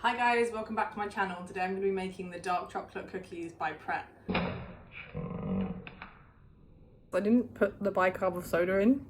Hi guys, welcome back to my channel. Today I'm going to be making the dark chocolate cookies by Pret. I didn't put the bicarb of soda in.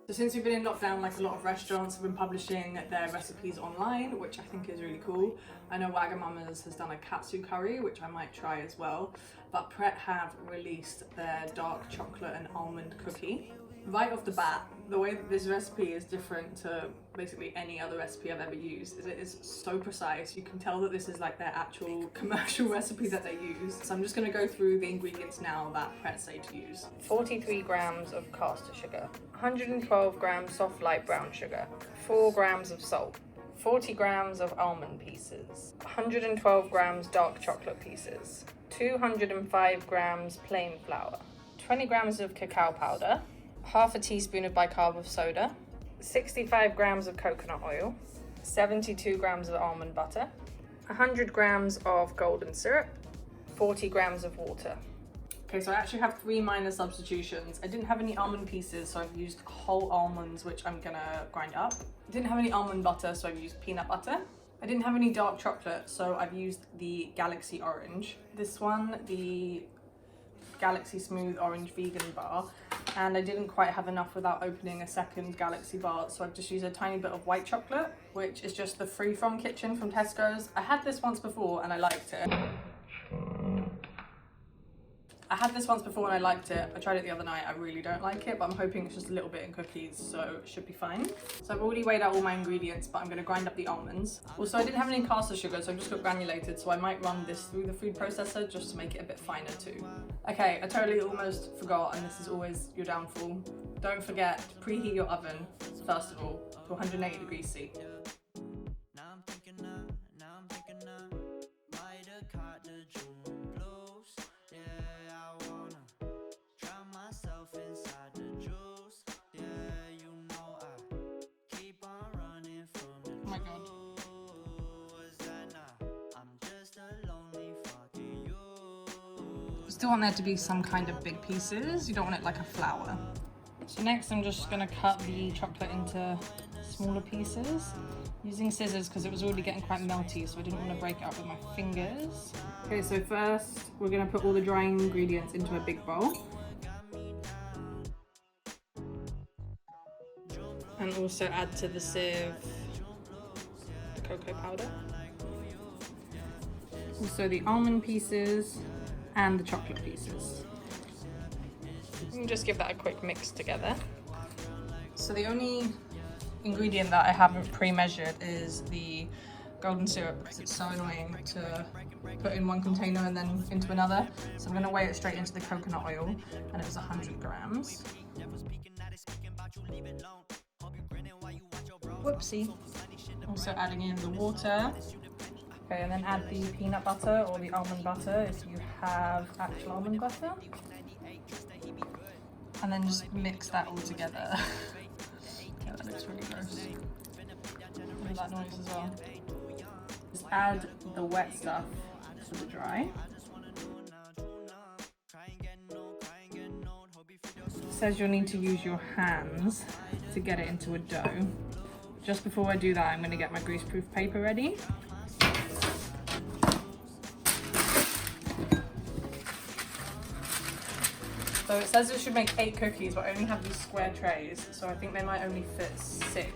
So since we've been in lockdown, like a lot of restaurants have been publishing their recipes online, which I think is really cool. I know Wagamama's has done a katsu curry, which I might try as well. But Pret have released their dark chocolate and almond cookie. Right off the bat, the way that this recipe is different to basically any other recipe I've ever used is it is so precise. You can tell that this is like their actual commercial recipe that they use. So I'm just going to go through the ingredients now that Pret say to use. 43 grams of caster sugar, 112 grams soft light brown sugar, 4 grams of salt, 40 grams of almond pieces, 112 grams dark chocolate pieces, 205 grams plain flour, 20 grams of cacao powder, half a teaspoon of bicarb of soda, 65 grams of coconut oil, 72 grams of almond butter, 100 grams of golden syrup, 40 grams of water. Okay, so I actually have 3 minor substitutions. I didn't have any almond pieces, so I've used whole almonds, which I'm gonna grind up. I didn't have any almond butter, so I've used peanut butter. I didn't have any dark chocolate, so I've used the Galaxy Orange. This one, the Galaxy Smooth Orange Vegan Bar, and I didn't quite have enough without opening a second Galaxy bar, so I've just used a tiny bit of white chocolate, which is just the Free From Kitchen from Tesco's. I had this once before and I liked it. I tried it the other night. I really don't like it, but I'm hoping it's just a little bit in cookies, so it should be fine. So I've already weighed out all my ingredients, but I'm going to grind up the almonds. Also, I didn't have any caster sugar, so I've just got granulated, so I might run this through the food processor just to make it a bit finer too. Okay, I totally almost forgot, and this is always your downfall. Don't forget to preheat your oven, first of all, to 180 degrees C. Oh my god. You still want there to be some kind of big pieces. You don't want it like a flower. So next I'm just going to cut the chocolate into smaller pieces using scissors because it was already getting quite melty, so I didn't want to break it up with my fingers. Okay, so first we're going to put all the dry ingredients into a big bowl. And also add to the sieve the cocoa powder. Also the almond pieces and the chocolate pieces. You can just give that a quick mix together. So the only ingredient that I haven't pre-measured is the golden syrup because it's so annoying to put in one container and then into another. So I'm going to weigh it straight into the coconut oil, and it was 100 grams. Whoopsie. Also adding in the water. Okay, and then add the peanut butter or the almond butter if you have actual almond butter. And then just mix that all together. Yeah, that looks really gross. And that noise as well. Just add the wet stuff to the dry. It says you'll need to use your hands to get it into a dough. Just before I do that, I'm going to get my greaseproof paper ready. So it says it should make 8 cookies, but I only have these square trays, so I think they might only fit 6.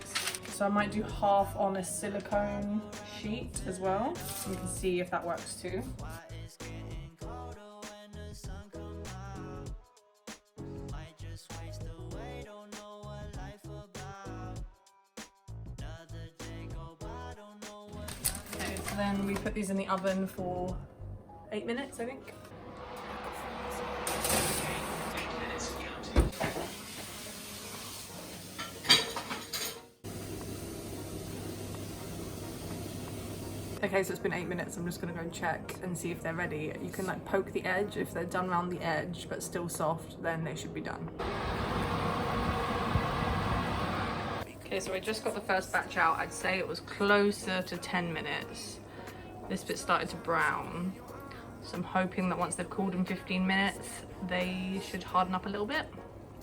So I might do half on a silicone sheet as well. You can see if that works too. Okay, so then we put these in the oven for 8 minutes, I think. Okay, so it's been 8 minutes. I'm just gonna go and check and see if they're ready. You can like poke the edge. If they're done around the edge but still soft, then they should be done. Okay, so I just got the first batch out. I'd say it was closer to 10 minutes. This bit started to brown. So I'm hoping that once they've cooled in 15 minutes, they should harden up a little bit.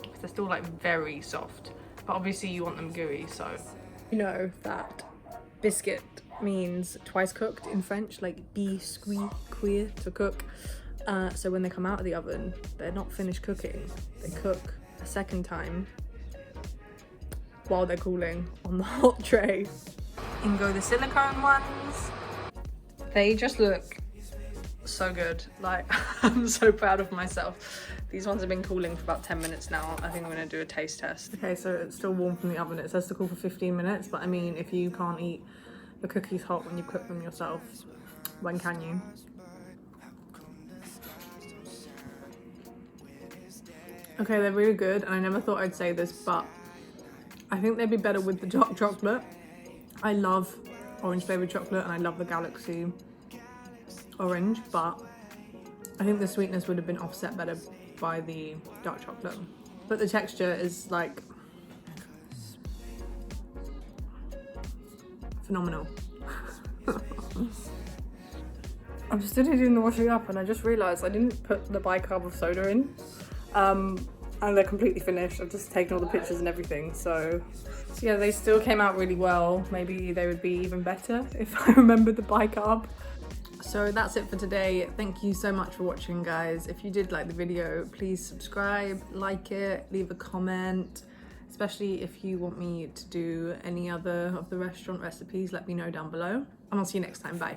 Because they're still like very soft. But obviously you want them gooey, so You know that biscuit means twice cooked in French, like biscuit, cuire, to cook. So when they come out of the oven, they're not finished cooking. They cook a second time while they're cooling on the hot tray. In go the silicone ones. They just look so good. Like, I'm so proud of myself. These ones have been cooling for about 10 minutes now. I think I'm gonna do a taste test. Okay, so it's still warm from the oven. It says to cool for 15 minutes, but I mean, if you can't eat the cookies hot when you cook them yourself, when can you? Okay, they're really good, and I never thought I'd say this, but I think they'd be better with the dark chocolate. I love orange flavoured chocolate, and I love the Galaxy orange, but I think the sweetness would have been offset better by the dark chocolate. But the texture is like phenomenal. I'm still doing the washing up, and I just realised I didn't put the bicarb of soda in. And they're completely finished. I've just taken all the pictures and everything. So yeah, they still came out really well. Maybe they would be even better if I remembered the bicarb. So that's it for today. Thank you so much for watching, guys. If you did like the video, please subscribe, like it, leave a comment. Especially if you want me to do any other of the restaurant recipes, let me know down below. And I'll see you next time. Bye.